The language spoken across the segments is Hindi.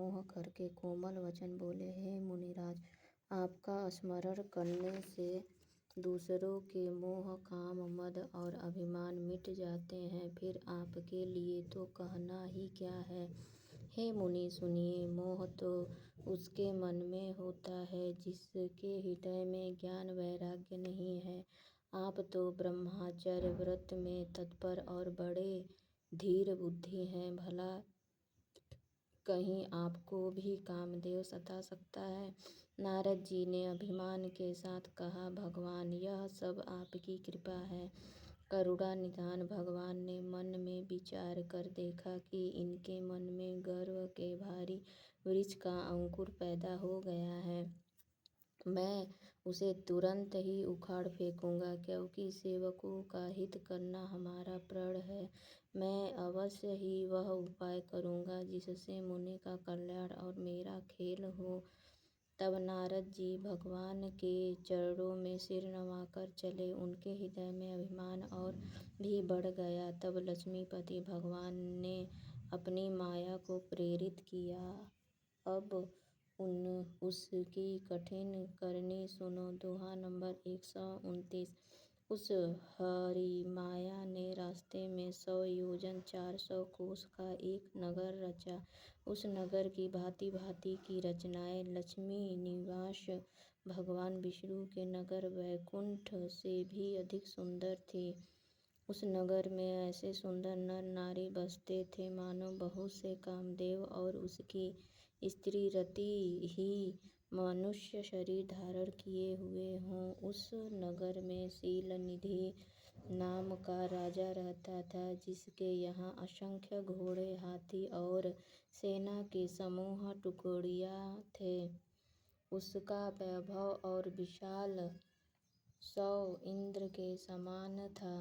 मोह करके कोमल वचन बोले, हे मुनिराज, आपका स्मरण करने से दूसरों के मोह, काम, मद और अभिमान मिट जाते हैं, फिर आपके लिए तो कहना ही क्या है। हे मुनि सुनिए, मोह तो उसके मन में होता है जिसके हृदय में ज्ञान वैराग्य नहीं है। आप तो ब्रह्मचर्य व्रत में तत्पर और बड़े धीर बुद्धि हैं, भला कहीं आपको भी कामदेव सता सकता है। नारद जी ने अभिमान के साथ कहा, भगवान, यह सब आपकी कृपा है। करुणा निधान भगवान ने मन में विचार कर देखा कि इनके मन में गर्व के भारी वृक्ष का अंकुर पैदा हो गया है। मैं उसे तुरंत ही उखाड़ फेंकूंगा, क्योंकि सेवकों का हित करना हमारा प्रण है। मैं अवश्य ही वह उपाय करूंगा जिससे मुनि का कल्याण और मेरा खेल हो। तब नारद जी भगवान के चरणों में सिर नवाकर चले। उनके हृदय में अभिमान और भी बढ़ गया। तब लक्ष्मीपति भगवान ने अपनी माया को प्रेरित किया। अब उसकी कठिन करनी सुनो। दोहा नंबर 129। उस हरि माया ने रास्ते में 100 योजन 400 कोस का एक नगर रचा। उस नगर की भांति भांति की रचनाएं लक्ष्मी निवास भगवान विष्णु के नगर वैकुंठ से भी अधिक सुंदर थी। उस नगर में ऐसे सुंदर नर नारी बसते थे मानो बहुत से कामदेव और उसकी स्त्री रति ही मनुष्य शरीर धारण किए हुए हों। उस नगर में शीलनिधि नाम का राजा रहता था, जिसके यहाँ असंख्य घोड़े, हाथी और सेना के समूह टुकड़ियाँ थे। उसका वैभव और विशाल सौ इंद्र के समान था।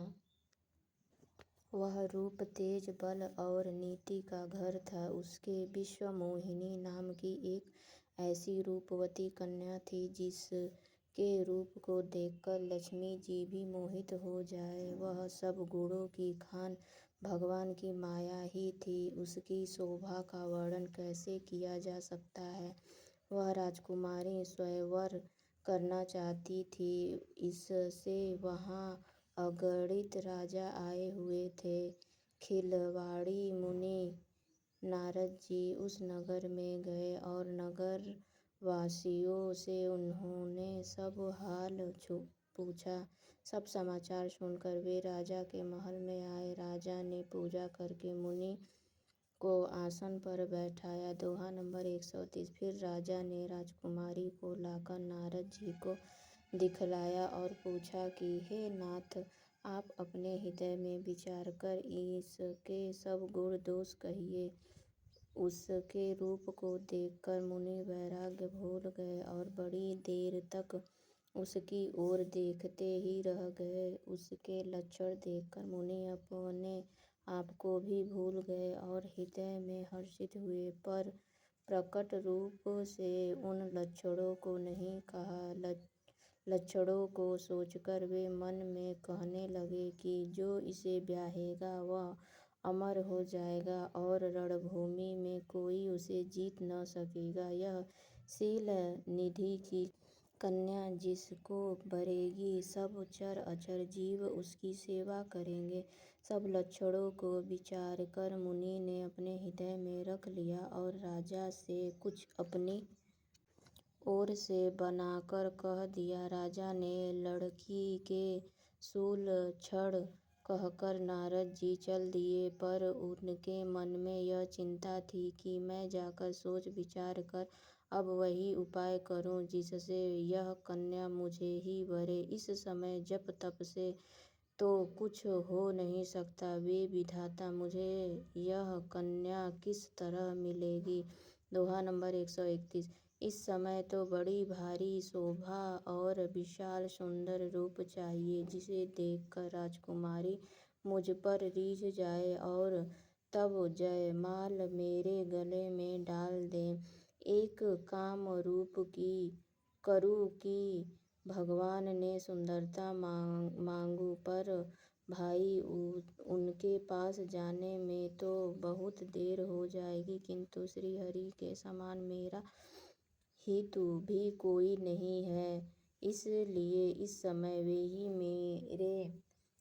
वह रूप, तेज, बल और नीति का घर था। उसके विश्वमोहिनी नाम की एक ऐसी रूपवती कन्या थी जिसके रूप को देखकर लक्ष्मी जी भी मोहित हो जाए। वह सब गुणों की खान भगवान की माया ही थी। उसकी शोभा का वर्णन कैसे किया जा सकता है। वह राजकुमारी स्वयंवर करना चाहती थी। इससे वहाँ अगणित राजा आए हुए थे। खिलवाड़ी मुनि नारद जी उस नगर में गए और नगर वासियों से उन्होंने सब हाल पूछा। सब समाचार सुनकर वे राजा के महल में आए। राजा ने पूजा करके मुनि को आसन पर बैठाया। दोहा नंबर 130। फिर राजा ने राजकुमारी को लाकर नारद जी को दिखलाया और पूछा कि हे नाथ, आप अपने हृदय में विचार कर इसके सब गुण दोष कहिए। उसके रूप को देखकर मुनि वैराग्य भूल गए और बड़ी देर तक उसकी ओर देखते ही रह गए। उसके लक्षण देखकर मुनि अपने आप को भी भूल गए और हृदय में हर्षित हुए, पर प्रकट रूप से उन लक्षणों को नहीं कहा। लक्षणों को सोचकर वे मन में कहने लगे कि जो इसे ब्याहेगा वह अमर हो जाएगा और रणभूमि में कोई उसे जीत न सकेगा। यह शीलनिधि की कन्या जिसको वरेगी, सब चर अचर जीव उसकी सेवा करेंगे। सब लक्षणों को विचार कर मुनि ने अपने हृदय में रख लिया और राजा से कुछ अपनी ओर से बनाकर कह दिया। राजा ने लड़की के शूलक्षण कहकर नारद जी चल दिए, पर उनके मन में यह चिंता थी कि मैं जाकर सोच विचार कर अब वही उपाय करूं जिससे यह कन्या मुझे ही वरे। इस समय जप तप से तो कुछ हो नहीं सकता। वे विधाता, मुझे यह कन्या किस तरह मिलेगी। दोहा नंबर 131। इस समय तो बड़ी भारी शोभा और विशाल सुंदर रूप चाहिए, जिसे देखकर राजकुमारी मुझ पर रीझ जाए और तब जयमाल मेरे गले में डाल दे। एक काम रूप की करूँ कि भगवान ने सुंदरता मांगू, पर भाई उनके पास जाने में तो बहुत देर हो जाएगी, किंतु श्रीहरि के समान मेरा हितु भी कोई नहीं है, इसलिए इस समय वे ही मेरे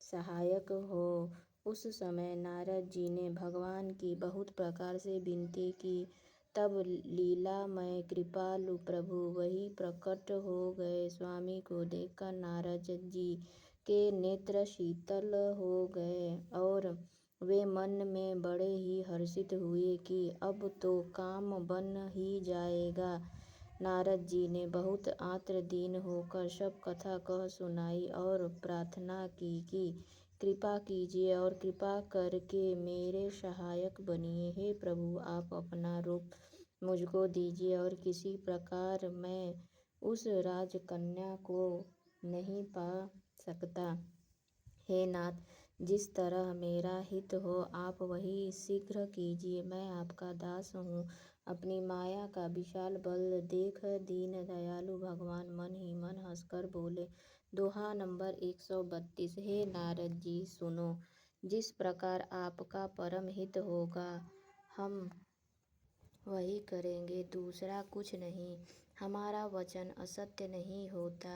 सहायक हो। उस समय नारद जी ने भगवान की बहुत प्रकार से विनती की। तब लीलामय कृपालु प्रभु वही प्रकट हो गए। स्वामी को देखकर नारद जी के नेत्र शीतल हो गए और वे मन में बड़े ही हर्षित हुए कि अब तो काम बन ही जाएगा। नारद जी ने बहुत आर्तदीन होकर सब कथा कह सुनाई और प्रार्थना की कि कृपा कीजिए और कृपा करके मेरे सहायक बनिए। हे प्रभु, आप अपना रूप मुझको दीजिए और किसी प्रकार मैं उस राजकन्या को नहीं पा सकता। हे नाथ, जिस तरह मेरा हित हो आप वही शीघ्र कीजिए। मैं आपका दास हूँ। अपनी माया का विशाल बल देख दीन दयालु भगवान मन ही मन हंसकर बोले। दोहा नंबर 132। हे नारद जी सुनो, जिस प्रकार आपका परम हित होगा हम वही करेंगे, दूसरा कुछ नहीं। हमारा वचन असत्य नहीं होता।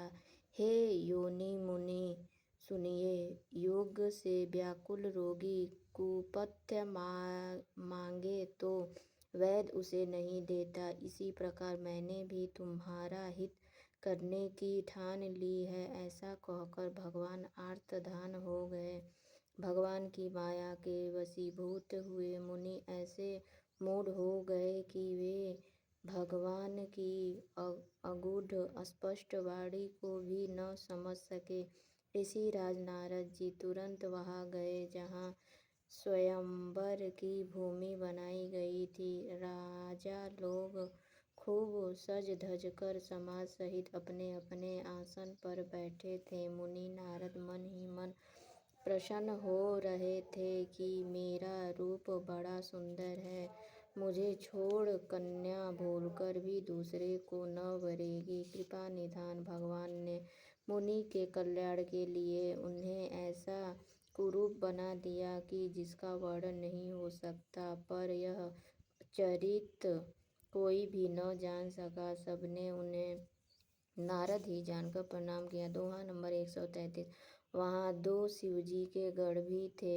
हे योनि मुनि सुनिए, योग से व्याकुल रोगी कुपथ्य मांगे तो वैद्य उसे नहीं देता, इसी प्रकार मैंने भी तुम्हारा हित करने की ठान ली है। ऐसा कहकर भगवान आर्तधान हो गए। भगवान की माया के वशीभूत हुए मुनि ऐसे मूढ़ हो गए कि वे भगवान की अगूढ़ स्पष्ट वाणी को भी न समझ सके। ऋषिराज नारद जी तुरंत वहां गए जहाँ स्वयंवर की भूमि बनाई गई थी। राजा लोग खूब सज धज कर समाज सहित अपने अपने आसन पर बैठे थे। मुनि नारद मन ही मन प्रसन्न हो रहे थे कि मेरा रूप बड़ा सुंदर है, मुझे छोड़ कन्या भूलकर भी दूसरे को न वरेगी। कृपा निधान भगवान ने मुनि के कल्याण के लिए उन्हें ऐसा कुरूप बना दिया कि जिसका वर्णन नहीं हो सकता, पर यह चरित्र कोई भी न जान सका। सबने उन्हें नारद ही जानकर प्रणाम किया। दोहा नंबर 133। वहाँ 2 शिवजी के गढ़ भी थे।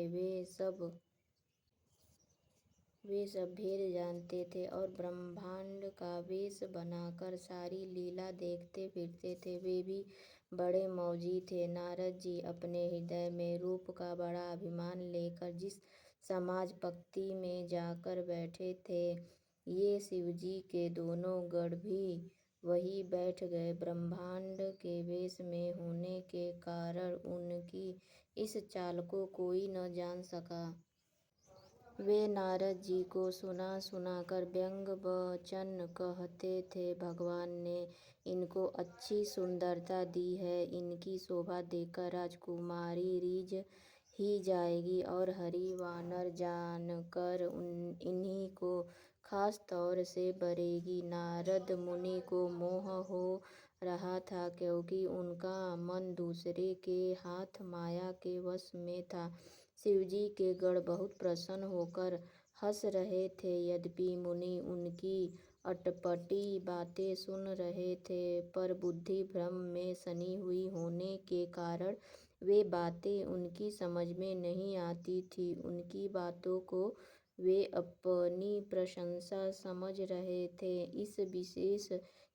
वे सब भेद जानते थे और ब्रह्मांड का वेश बनाकर सारी लीला देखते फिरते थे। वे भी बड़े मौजी थे। नारद जी अपने हृदय में रूप का बड़ा अभिमान लेकर जिस समाज पंक्ति में जाकर बैठे थे, ये शिवजी के दोनों गढ़ भी वहीं बैठ गए। ब्रह्मांड के वेश में होने के कारण उनकी इस चाल को कोई न जान सका। वे नारद जी को सुना सुना कर व्यंग वचन कहते थे। भगवान ने इनको अच्छी सुंदरता दी है, इनकी शोभा देखकर राजकुमारी रीझ ही जाएगी। और हरि वानर जानकर इन्हीं को खास तौर से वरेगी। नारद मुनि को मोह हो रहा था, क्योंकि उनका मन दूसरे के हाथ माया के वश में था। शिवजी के गण बहुत प्रसन्न होकर हंस रहे थे, यद्यपि मुनि उनकी अटपटी बातें सुन रहे थे, पर बुद्धि भ्रम में सनी हुई होने के कारण वे बातें उनकी समझ में नहीं आती थी। उनकी बातों को वे अपनी प्रशंसा समझ रहे थे। इस विशेष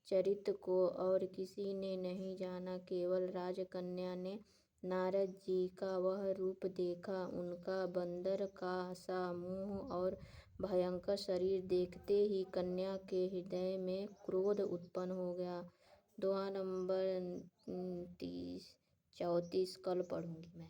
चरित्र को और किसी ने नहीं जाना, केवल राजकन्या ने। नारद जी का वह रूप देखा। उनका बंदर का सा मुंह और भयंकर शरीर देखते ही कन्या के हृदय में क्रोध उत्पन्न हो गया। दोहा नंबर 34। कल पढ़ूंगी मैं।